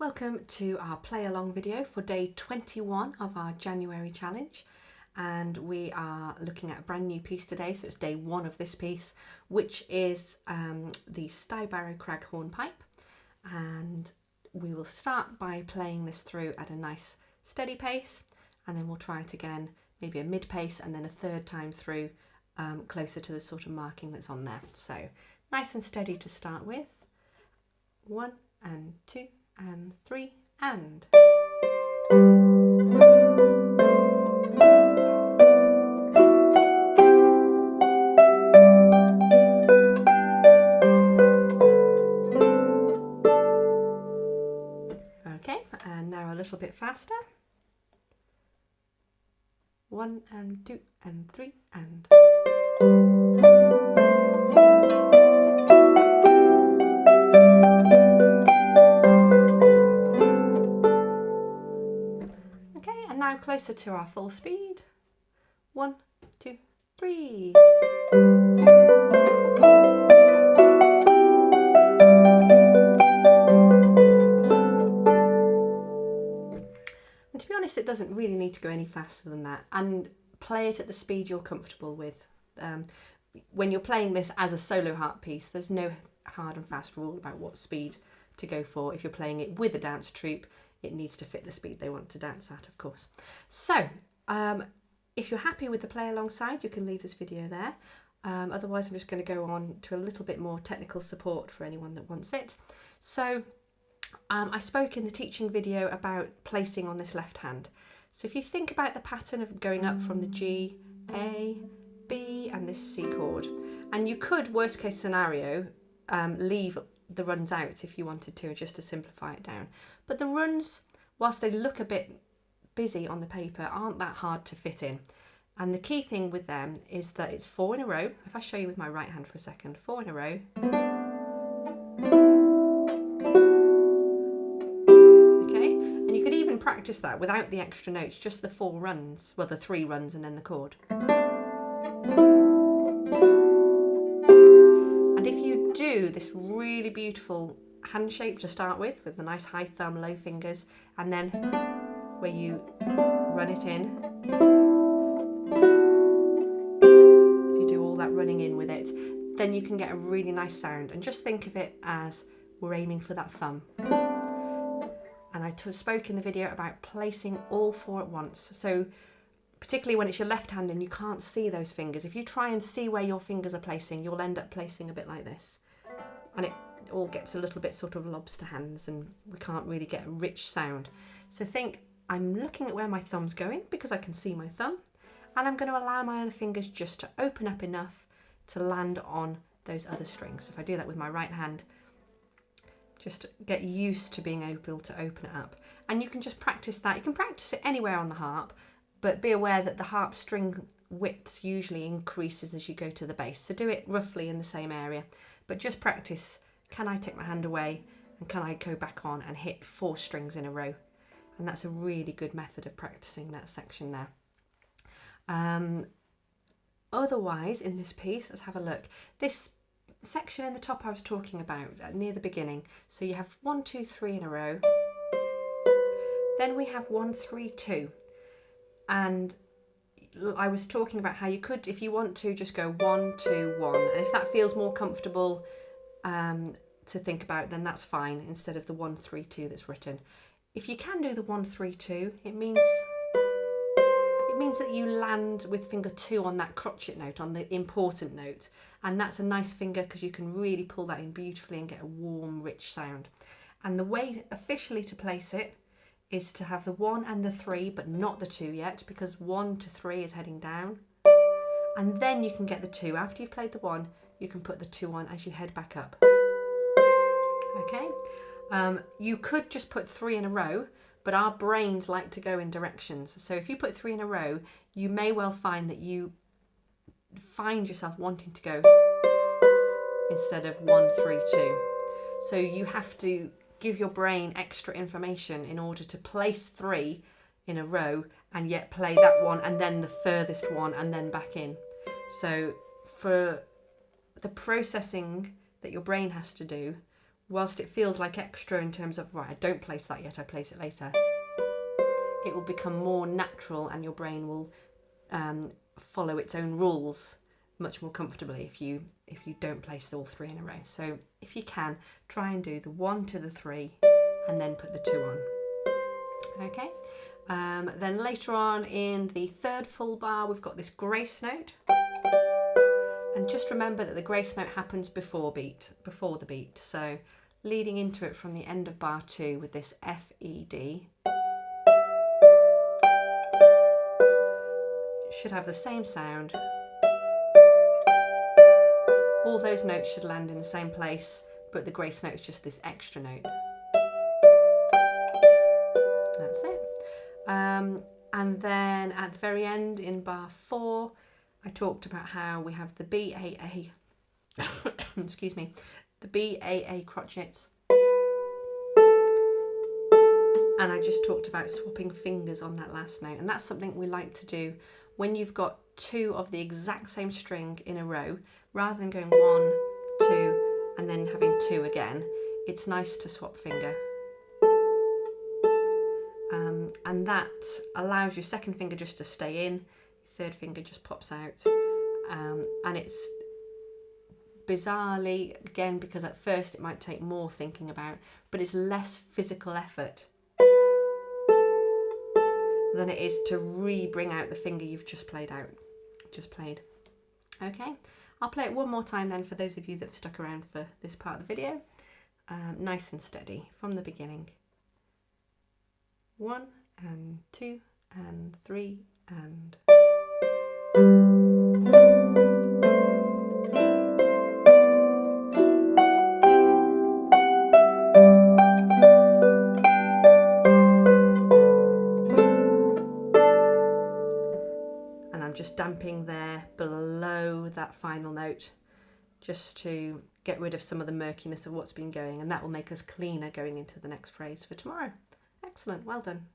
Welcome to our play along video for day 21 of our January challenge, and we are looking at a brand new piece today. So it's day one of this piece, which is the JaNEWary crag hornpipe, and we will start by playing this through at a nice steady pace, and then we'll try it again, maybe a mid pace, and then a third time through closer to the sort of marking that's on there. So nice and steady to start with. 1 and 2 and 3 and. Okay, and now a little bit faster. 1 and 2 and 3 and. Now closer to our full speed. 1, 2, 3. And to be honest, it doesn't really need to go any faster than that, and play it at the speed you're comfortable with. When you're playing this as a solo harp piece, there's no hard and fast rule about what speed to go for. If you're playing it with a dance troupe, it needs to fit the speed they want to dance at, of course. So if you're happy with the play alongside, you can leave this video there. Otherwise, I'm just going to go on to a little bit more technical support for anyone that wants it. So I spoke in the teaching video about placing on this left hand. So if you think about the pattern of going up from the G, A, B and this C chord, and you could, worst case scenario, leave the runs out if you wanted to, just to simplify it down. But the runs, whilst they look a bit busy on the paper, aren't that hard to fit in. And the key thing with them is that it's 4 in a row. If I show you with my right hand for a second, 4 in a row. Okay, and you could even practice that without the extra notes, just the 4 runs, well, the 3 runs and then the chord. And if you do this really beautiful hand shape to start with the nice high thumb, low fingers, and then where you run it in, if you do all that running in with it, then you can get a really nice sound. And just think of it as we're aiming for that thumb. And I spoke in the video about placing all 4 at once. So particularly when it's your left hand and you can't see those fingers, if you try and see where your fingers are placing, you'll end up placing a bit like this. And it all gets a little bit sort of lobster hands and we can't really get a rich sound. So think, I'm looking at where my thumb's going because I can see my thumb, and I'm going to allow my other fingers just to open up enough to land on those other strings. So if I do that with my right hand, just get used to being able to open it up. And you can just practice that. You can practice it anywhere on the harp, but be aware that the harp string width usually increases as you go to the bass. So do it roughly in the same area, but just practice. Can I take my hand away and can I go back on and hit 4 strings in a row? And that's a really good method of practicing that section there. Otherwise, in this piece, let's have a look. This section in the top I was talking about near the beginning. So you have 1, 2, 3 in a row. Then we have 1, 3, 2. And I was talking about how you could, if you want to, just go 1, 2, 1. And if that feels more comfortable to think about, then that's fine, instead of the 1, 3, 2 that's written. If you can do the 1, 3, 2, it means that you land with finger 2 on that crotchet note, on the important note. And that's a nice finger because you can really pull that in beautifully and get a warm, rich sound. And the way officially to place it is to have the 1 and the 3, but not the 2 yet, because 1 to 3 is heading down. And then you can get the 2. After you've played the 1, you can put the 2 on as you head back up. Okay, you could just put 3 in a row, but our brains like to go in directions. So if you put 3 in a row, you may well find that you find yourself wanting to go instead of 1, 3, 2. So you have to give your brain extra information in order to place 3 in a row and yet play that one and then the furthest one and then back in. So for the processing that your brain has to do, whilst it feels like extra in terms of, right, I don't place that yet, I place it later, it will become more natural and your brain will follow its own rules much more comfortably if you don't place all 3 in a row. So if you can, try and do the 1 to the 3 and then put the 2 on. Okay, then later on in the 3rd full bar we've got this grace note, and just remember that the grace note happens before the beat, so leading into it from the end of bar 2 with this F, E, D should have the same sound. All those notes should land in the same place, but the grace note is just this extra note. That's it. And then at the very end in bar 4, I talked about how we have the B, A, excuse me, the B, A crotchets. And I just talked about swapping fingers on that last note. And that's something we like to do when you've got 2 of the exact same string in a row, rather than going 1, 2, and then having 2 again. It's nice to swap finger. And that allows your 2nd finger just to stay in, 3rd finger just pops out. And it's bizarrely, again, because at first it might take more thinking about, but it's less physical effort than it is to bring out the finger you've just played. Okay, I'll play it one more time then for those of you that have stuck around for this part of the video. Nice and steady from the beginning. 1 and 2 and 3 and... And I'm just damping there below that final note just to get rid of some of the murkiness of what's been going, and that will make us cleaner going into the next phrase for tomorrow. Excellent, well done.